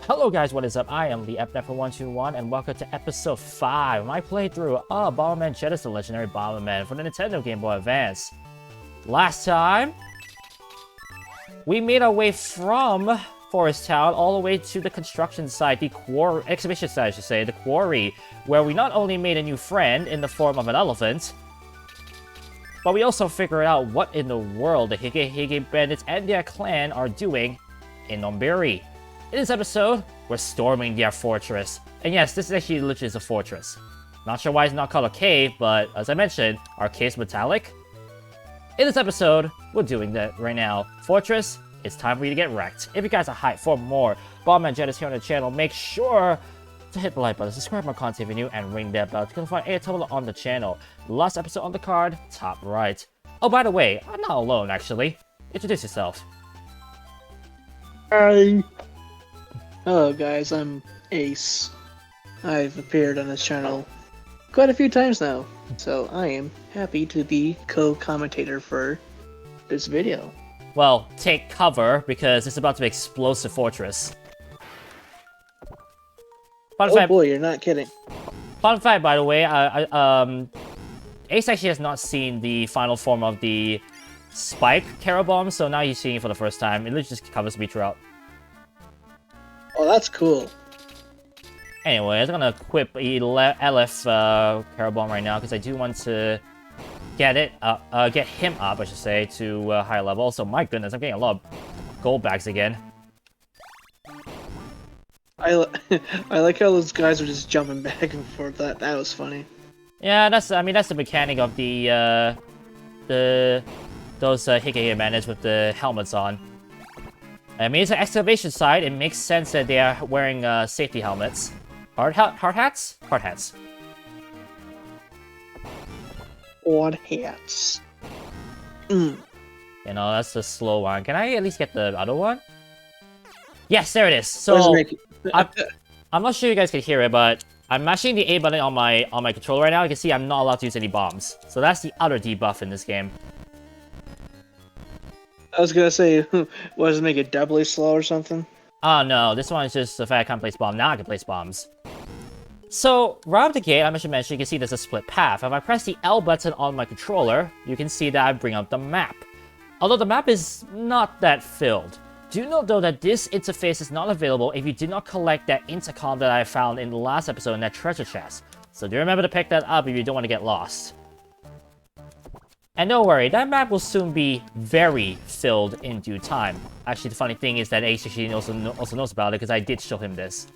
Hello guys, what is up? I am the FNF121 and welcome to episode 5 of my playthrough of Bomberman Genesis the Legendary Bomberman for the Nintendo Game Boy Advance. Last time, we made our way from Forest Town all the way to the construction site, the excavation site I should say, the quarry, where we not only made a new friend in the form of an elephant, but we also figured out what in the world the Hige bandits and their clan are doing in Nombiri. In this episode, we're storming their fortress. And yes, this is actually literally a fortress. Not sure why it's not called a cave, but as I mentioned, our cave's metallic. In this episode, we're doing that right now. Fortress, it's time for you to get wrecked. If you guys are hyped for more Bomberman Genesis here on the channel, make sure to hit the like button, subscribe to my content if you're new, and ring that bell to find a total on the channel. Last episode on the card, top right. Oh, by the way, I'm not alone, actually. Introduce yourself. Hi. Hello guys, I'm Ace. I've appeared on this channel quite a few times now, so I am happy to be co-commentator for this video. Well, take cover, because it's about to be explosive fortress. Fun fact, boy, you're not kidding. Fun fact, by the way, Ace actually has not seen the final form of the Spike Carol Bomb, so now he's seeing it for the first time. It literally just covers me throughout. Oh, that's cool. Anyway, I'm gonna equip LF Carol Bomb right now because I do want to get him up, I should say, to a higher level. So my goodness, I'm getting a lot of gold bags again. I like how those guys are just jumping back and forth. That was funny. Yeah, that's the mechanic of those Hige bandits with the helmets on. I mean, it's an excavation site. It makes sense that they are wearing safety helmets. Hard hats? Hard hats. Hard hats. Mm. You know, that's the slow one. Can I at least get the other one? Yes, there it is. So, I'm not sure you guys can hear it, but I'm mashing the A button on my controller right now. You can see I'm not allowed to use any bombs. So that's the other debuff in this game. I was gonna say, was it make it doubly slow or something? Oh no, this one is just the fact I can't place bombs. Now I can place bombs. So, right out the gate, I should mention, you can see there's a split path. If I press the L button on my controller, you can see that I bring up the map. Although the map is not that filled. Do note though that this interface is not available if you did not collect that intercom that I found in the last episode in that treasure chest. So do remember to pick that up if you don't want to get lost. And don't worry, that map will soon be very filled in due time. Actually, the funny thing is that Ace actually also knows about it because I did show him this.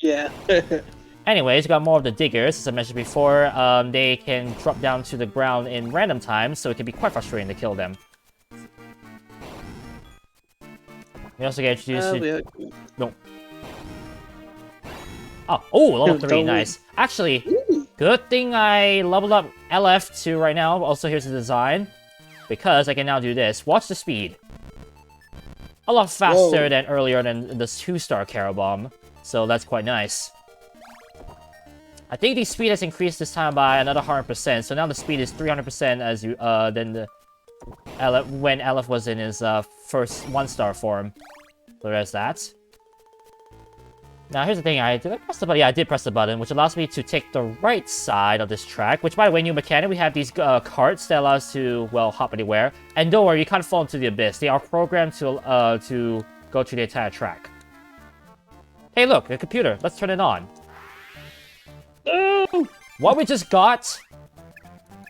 Yeah. Anyways, we got more of the diggers. As I mentioned before, they can drop down to the ground in random times, so it can be quite frustrating to kill them. We also get introduced to... No. Oh, level 3, nice. Actually, good thing I leveled up LF to right now. Also, here's the design. Because I can now do this. Watch the speed. A lot faster than earlier than the 2-star Carol Bomb. So that's quite nice. I think the speed has increased this time by another 100%. So now the speed is 300% as you than the when LF was in his first 1-star form. So there's that. Now here's the thing, did I press the button? Yeah, I did press the button, which allows me to take the right side of this track, which by the way, new mechanic, we have these carts that allow us to, well, hop anywhere. And don't worry, you can't fall into the abyss. They are programmed to go through the entire track. Hey look, a computer, let's turn it on. Ooh! What we just got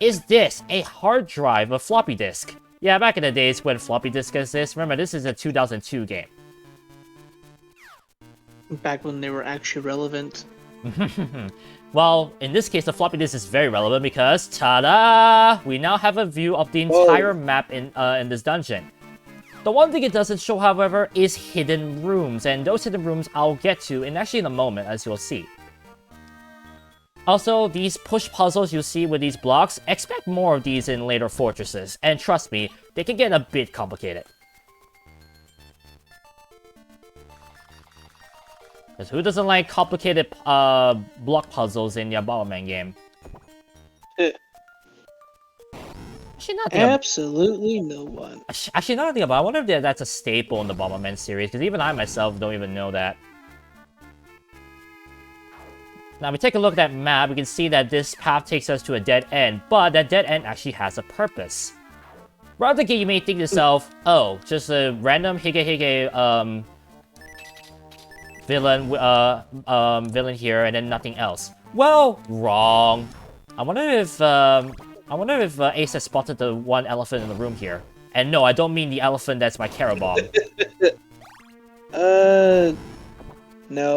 is this, a hard drive, a floppy disk. Yeah, back in the days when floppy disk exists, remember this is a 2002 game. Back when they were actually relevant. Well, in this case, the floppy disk is very relevant because, ta-da! We now have a view of the entire map in this dungeon. The one thing it doesn't show, however, is hidden rooms, and those hidden rooms I'll get to in a moment, as you'll see. Also, these push puzzles you see with these blocks, expect more of these in later fortresses, and trust me, they can get a bit complicated. Because who doesn't like complicated block puzzles in your Bomberman game? Actually, Actually, not thinking. Absolutely no one. Actually, not thinking about. I wonder if that's a staple in the Bomberman series, because even I myself don't even know that. Now, if we take a look at that map, we can see that this path takes us to a dead end, but that dead end actually has a purpose. Right out the gate, you may think to yourself, oh, just a random hige villain here, and then nothing else. Well, wrong. I wonder if Ace has spotted the one elephant in the room here. And no, I don't mean the elephant that's my Carrot Bomb. No,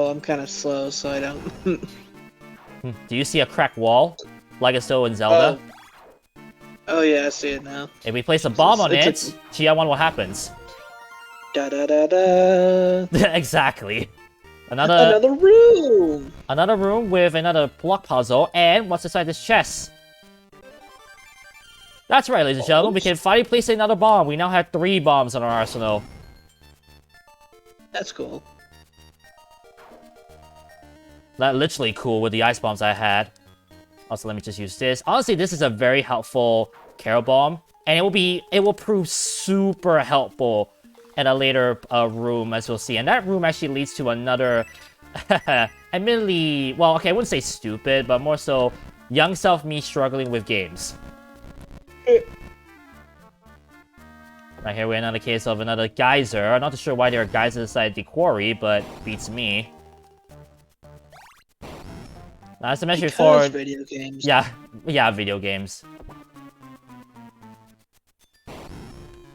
I'm kind of slow, so I don't. Do you see a cracked wall? Like it's still in Zelda? Oh yeah, I see it now. If we place a bomb on it, gee, I wonder what happens. Da da da da. Exactly. Another room! Another room with another block puzzle, and what's inside this chest? That's right, ladies and gentlemen, we can finally place another bomb. We now have 3 bombs in our arsenal. That's cool. That literally cool with the ice bombs I had. Also, let me just use this. Honestly, this is a very helpful Carrot Bomb, and it will prove super helpful in a later room, as we'll see. And that room actually leads to another, admittedly, well, okay, I wouldn't say stupid, but more so young self me struggling with games. Right here, we're in another case of another geyser. I'm not too sure why there are geysers inside the quarry, but beats me. Now, as I mentioned before, video games. Yeah, video games.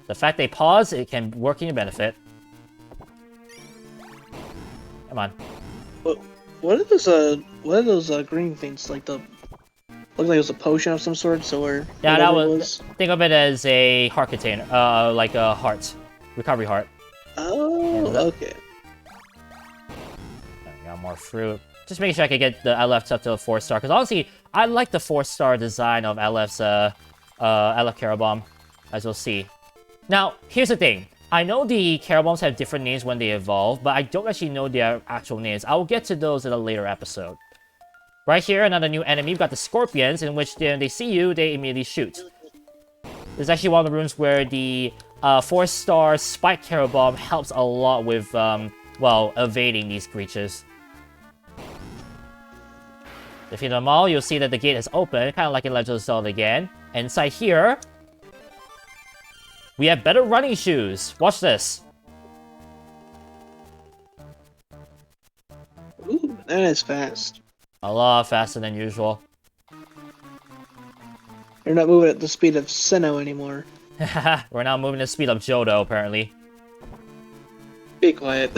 The fact they pause, it can work in your benefit. Come on. What are those green things? Like look like it was a potion of some sort. So yeah, that was. Think of it as a heart container, like a heart, recovery heart. Oh, okay. We got more fruit. Just making sure I can get the LF up to a 4-star, because honestly, I like the 4-star design of LF's LF Carrot Bomb, as you'll see. Now, here's the thing. I know the Carrot Bombs have different names when they evolve, but I don't actually know their actual names. I will get to those in a later episode. Right here, another new enemy. We've got the Scorpions, in which when they see you, they immediately shoot. This is actually one of the rooms where the 4-star Spike Carrot Bomb helps a lot with, well, evading these creatures. Defeat them all, you'll see that the gate is open, kind of like in Legend of Zelda again. And inside here, we have better running shoes. Watch this. Ooh, that is fast. A lot faster than usual. You're not moving at the speed of Sinnoh anymore. We're now moving at the speed of Johto, apparently. Be quiet.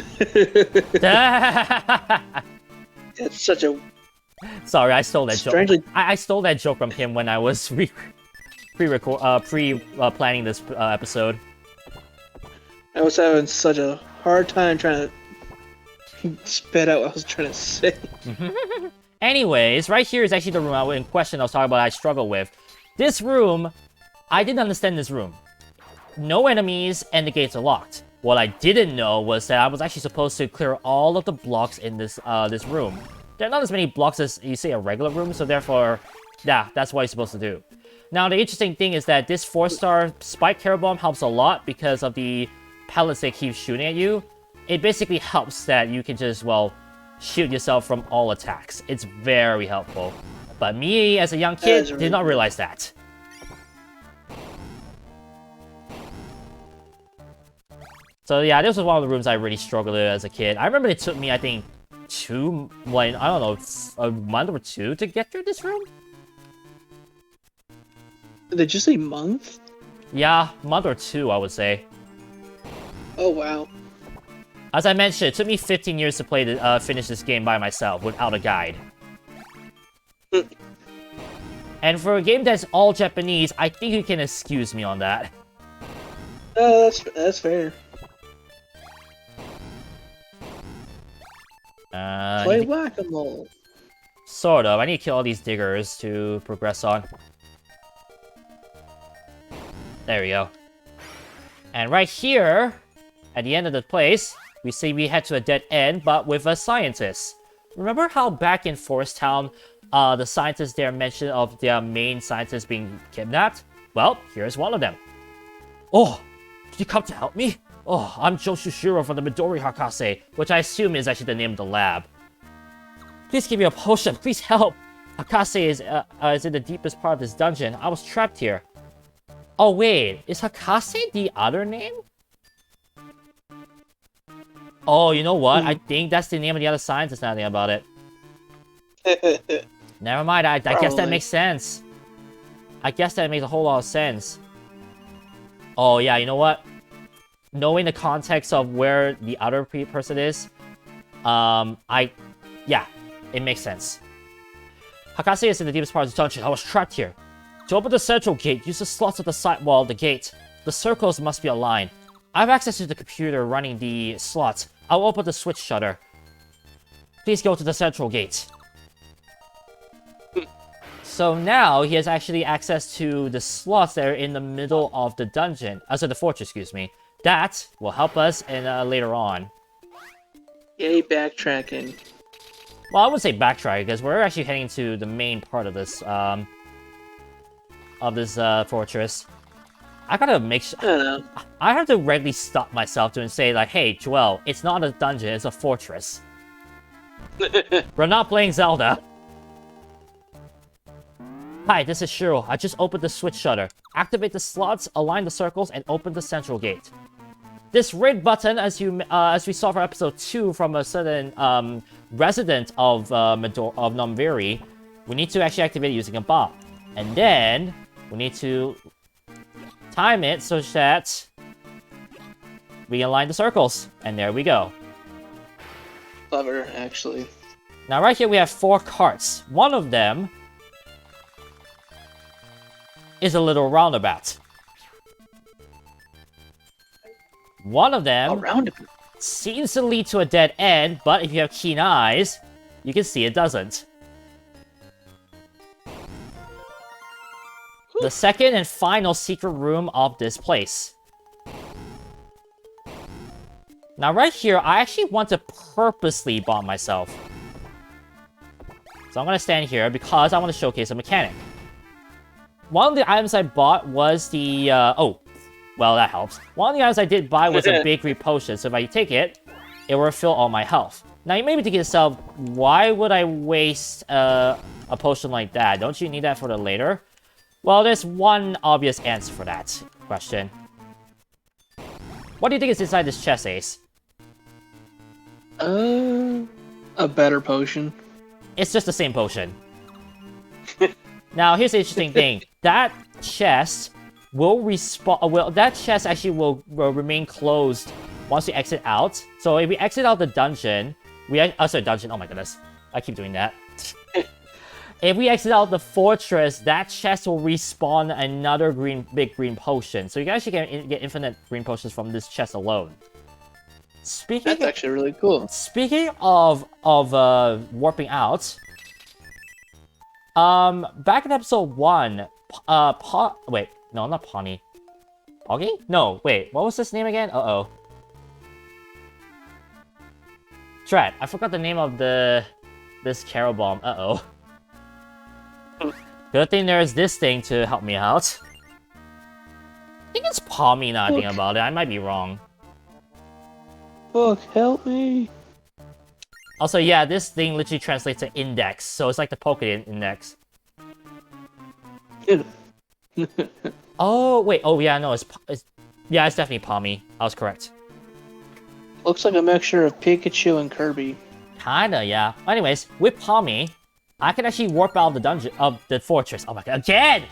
It's such a... Sorry, I stole that Strangely... joke. I stole that joke from him when I was planning this episode. I was having such a hard time trying to spit out what I was trying to say. Anyways, right here is actually the room in question I was talking about I struggle with. This room, I didn't understand this room. No enemies, and the gates are locked. What I didn't know was that I was actually supposed to clear all of the blocks in this this room. There are not as many blocks as you see a regular room, so therefore, yeah, that's what you're supposed to do. Now, the interesting thing is that this 4-star Spike Carrot Bomb helps a lot because of the pellets they keep shooting at you. It basically helps that you can just, well, shoot yourself from all attacks. It's very helpful. But me, as a young kid, did not realize that. So yeah, this was one of the rooms I really struggled with as a kid. I remember it took me, I think, I don't know, a month or 2 to get through this room? Did you say month? Yeah, month or 2, I would say. Oh, wow. As I mentioned, it took me 15 years to play finish this game by myself without a guide. And for a game that's all Japanese, I think you can excuse me on that. That's fair. Play whack-a-mole. Sort of. I need to kill all these diggers to progress on. There we go. And right here, at the end of the place, we see we head to a dead end, but with a scientist. Remember how back in Forest Town, the scientists there mentioned of their main scientist being kidnapped? Well, here's one of them. Oh, did you come to help me? Oh, I'm Joshushiro from the Midori Hakase, which I assume is actually the name of the lab. Please give me a potion. Please help. Hakase is in the deepest part of this dungeon. I was trapped here. Oh, wait. Is Hakase the other name? Oh, you know what? I think that's the name of the other scientist now that I think about it. Never mind. I guess that makes sense. I guess that makes a whole lot of sense. Oh, yeah. You know what? Knowing the context of where the other person is, yeah, it makes sense. Hakase is in the deepest part of the dungeon. I was trapped here. To open the central gate, use the slots at the side wall of the gate. The circles must be aligned. I have access to the computer running the slots. I'll open the switch shutter. Please go to the central gate. So now he has actually access to the slots that are in the middle of the dungeon. So the fortress, excuse me. That will help us later on. Yay, backtracking. Well, I wouldn't say backtrack because we're actually heading to the main part of this fortress. I gotta make sure. I don't know. I have to regularly stop myself to say like, "Hey, Joel, it's not a dungeon; it's a fortress." We're not playing Zelda. Hi, this is Shiro. I just opened the switch shutter. Activate the slots, align the circles, and open the central gate. This red button, as we saw for episode 2 from a certain resident of Nomviri, we need to actually activate it using a bomb. And then we need to time it so that we align the circles. And there we go. Clever, actually. Now right here we have 4 carts. One of them is a little roundabout. One of them seems to lead to a dead end, but if you have keen eyes, you can see it doesn't. The second and final secret room of this place. Now right here, I actually want to purposely bomb myself. So I'm going to stand here because I want to showcase a mechanic. One of the items I bought was the, well, that helps. One of the items I did buy was a bakery potion, so if I take it, it will refill all my health. Now, you may be thinking to yourself, why would I waste a potion like that? Don't you need that for the later? Well, there's one obvious answer for that question. What do you think is inside this chest, Ace? A better potion. It's just the same potion. Now, here's the interesting thing. That chest will respawn. That chest actually will remain closed once we exit out. So if we exit out the dungeon, dungeon. Oh my goodness, I keep doing that. If we exit out the fortress, that chest will respawn another big green potion. So you can actually get infinite green potions from this chest alone. That's actually really cool. Speaking of warping out, back in episode 1, wait, no, not Pawnee. Poggy? No, wait, what was his name again? Uh-oh. Drat, I forgot the name of this Carol Bomb. Uh-oh. Good thing there's this thing to help me out. I think it's Palmy now I think about it. I might be wrong. Book, help me. Also, yeah, this thing literally translates to index, so it's like the Poké index. Oh, wait. Oh, yeah, no, it's definitely Palmy. I was correct. Looks like a mixture of Pikachu and Kirby. Kinda, yeah. Anyways, with Palmy, I can actually warp out of the dungeon, of the fortress. Oh my god, again!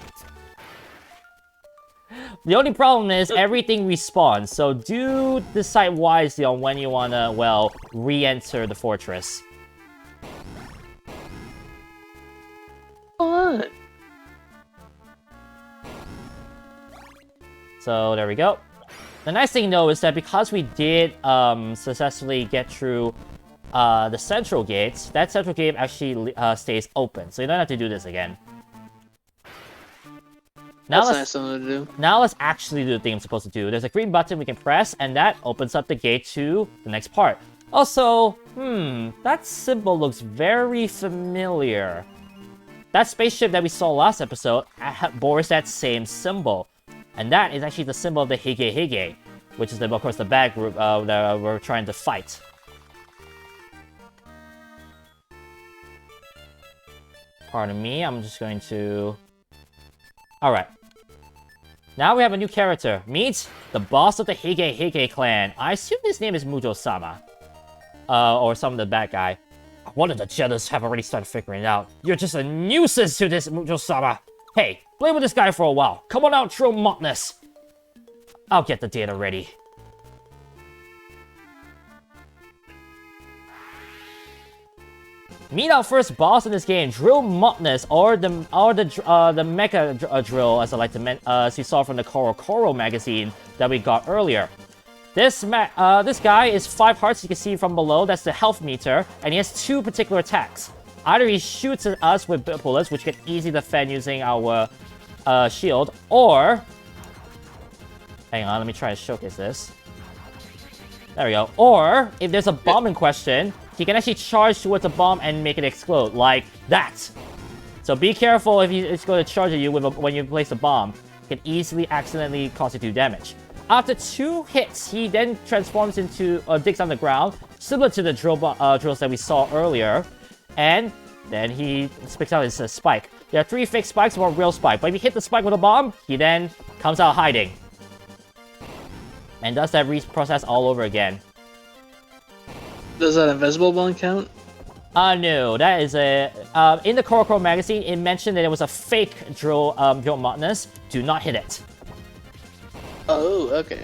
The only problem is everything respawns, so do decide wisely on when you wanna, well, re-enter the fortress. Fun. So there we go. The nice thing though is that because we did successfully get through the central gate, that central gate actually stays open, so you don't have to do this again. Now That's nice something to do. Now let's actually do the thing I'm supposed to do. There's a green button we can press, and that opens up the gate to the next part. Also, that symbol looks very familiar. that spaceship that we saw last episode bore that same symbol. And that is actually the symbol of the Hige Hige, which is, of course, the bad group that we're trying to fight. Pardon me, I'm just going to... Alright. Now we have a new character. Meet the boss of the Hige Hige clan. I assume his name is Mujo-sama. Or some of the bad guy. One of the Jeddas have already started figuring it out. You're just a nuisance to this Mujo-sama. Hey, play with this guy for a while. Come on out, true mockness. I'll get the data ready. Meet our first boss in this game, Drill Mockness, or the Mecha Drill, as I like to as you saw from the Koro magazine that we got earlier. This guy is 5 hearts, you can see from below. That's the health meter, and he has 2 particular attacks. Either he shoots at us with bullets, which can easily defend using our shield, or... Hang on, let me try to showcase this. There we go. Or, if there's a bomb in question, he can actually charge towards a bomb and make it explode, like that. So be careful if it's going to charge at you when you place a bomb. It can easily accidentally cause you to do damage. After 2 hits, he then transforms into digs on the ground, similar to the drills that we saw earlier. And then he spits out his spike. There are 3 fake spikes and 1 real spike. But if you hit the spike with a bomb, he then comes out hiding. And does that process all over again. Does that invisible one count? No, that is a... in the Co-comm magazine, it mentioned that it was a fake drill mockness. Do not hit it. Oh, okay.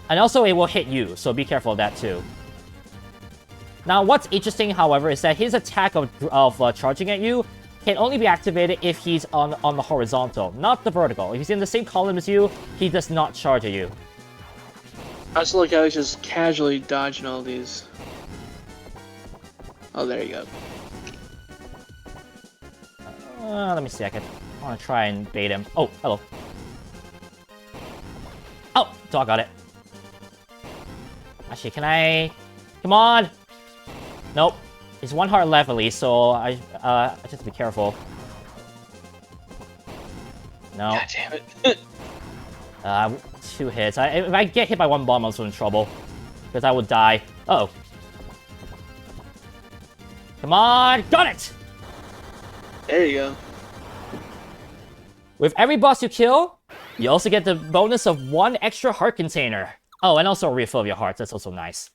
And also, it will hit you, so be careful of that too. Now, what's interesting, however, is that his attack of charging at you can only be activated if he's on the horizontal, not the vertical. If he's in the same column as you, he does not charge at you. I just look how he's just casually dodging all these. Oh, there you go. Let me see. I want to try and bait him. Oh, hello. Oh, dog got it. Actually, can I... Come on! Nope. There's 1 heart left at least, so I just have to be careful. No. God damn it. 2 hits. If I get hit by 1 bomb, I'm also in trouble. Because I would die. Uh-oh. Come on! Got it! There you go. With every boss you kill, you also get the bonus of 1 extra heart container. Oh, and also a refill of your hearts. That's also nice.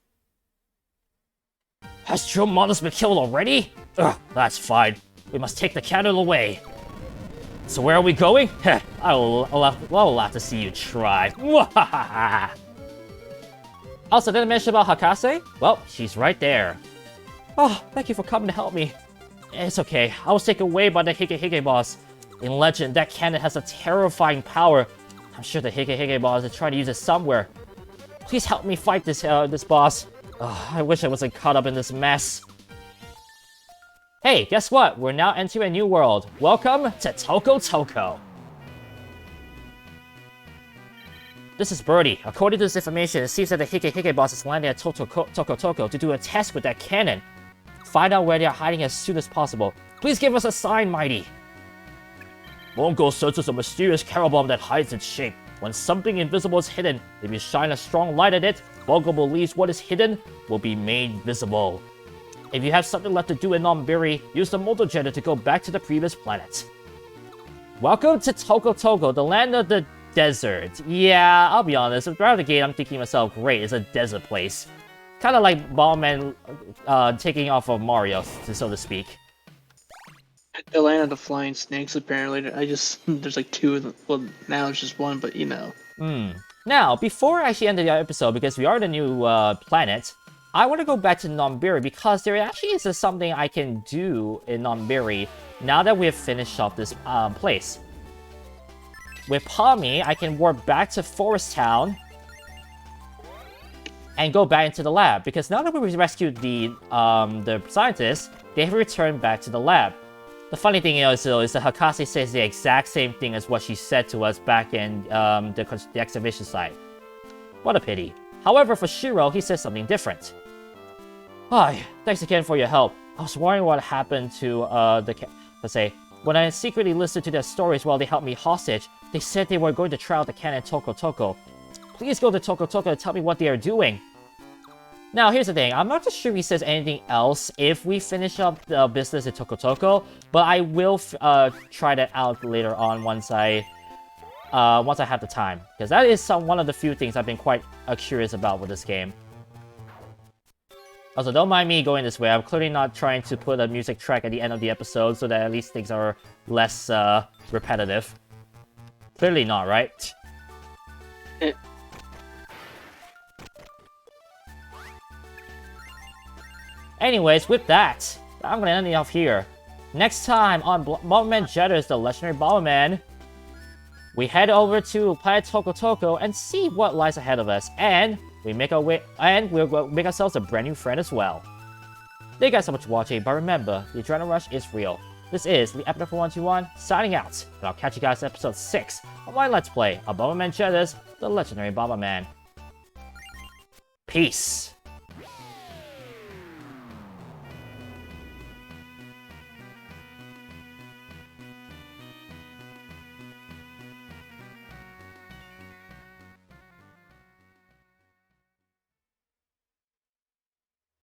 Has Joe Modest been killed already? Ugh, that's fine. We must take the cannon away. So where are we going? Heh, I'll have to see you try. Also, did I mention about Hakase? Well, she's right there. Oh, thank you for coming to help me. It's okay. I was taken away by the Hige Hige boss. In legend, that cannon has a terrifying power. I'm sure the Hige Hige boss is trying to use it somewhere. Please help me fight this boss. Oh, I wish I wasn't caught up in this mess. Hey, guess what? We're now entering a new world. Welcome to Toko. This is Birdie. According to this information, it seems that the Hige Hige boss is landing at Toko to do a test with that cannon. Find out where they are hiding as soon as possible. Please give us a sign, Mighty. Mongo senses a mysterious carol bomb that hides its shape. When something invisible is hidden, if you shine a strong light at it, Mongo believes what is hidden will be made visible. If you have something left to do in Nombiri, use the Moto Jetted to go back to the previous planet. Welcome to Toko, the land of the desert. Yeah, I'll be honest, right out of the gate, I'm thinking to myself, great, it's a desert place. Kind of like Bomberman taking off of Mario, so to speak. The land of the flying snakes, apparently. There's like 2 of them. Well, now it's just 1, but you know. Now, before I actually end the episode, because we are the new planet, I want to go back to Nombiri because there actually is something I can do in Nombiri now that we have finished off this place. With Pami, I can warp back to Forest Town and go back into the lab because now that we rescued the scientists, they have returned back to the lab. The funny thing is, though, is that Hakase says the exact same thing as what she said to us back in the excavation site. What a pity. However, for Shiro, he says something different. Hi, thanks again for your help. I was wondering what happened to When I secretly listened to their stories while they held me hostage, they said they were going to try out the cannon Toko Toko. Please go to Toko Toko and tell me what they are doing. Now, here's the thing. I'm not just sure he says anything else if we finish up the business at Toko Toko, but I will try that out later on once I have the time, because that is one of the few things I've been quite curious about with this game. Also, don't mind me going this way. I'm clearly not trying to put a music track at the end of the episode so that at least things are less repetitive. Clearly not, right? Anyways, with that, I'm gonna end it off here. Next time on Bomberman Jetters, the legendary Bomberman, we head over to planet Toko Toko and see what lies ahead of us, and we make our way, and we'll make ourselves a brand new friend as well. Thank you guys so much for watching, but remember, the adrenaline rush is real. This is the Ep 121 signing out, and I'll catch you guys in episode 6 of my Let's Play of Bomberman Jetters, the legendary Bomberman. Peace.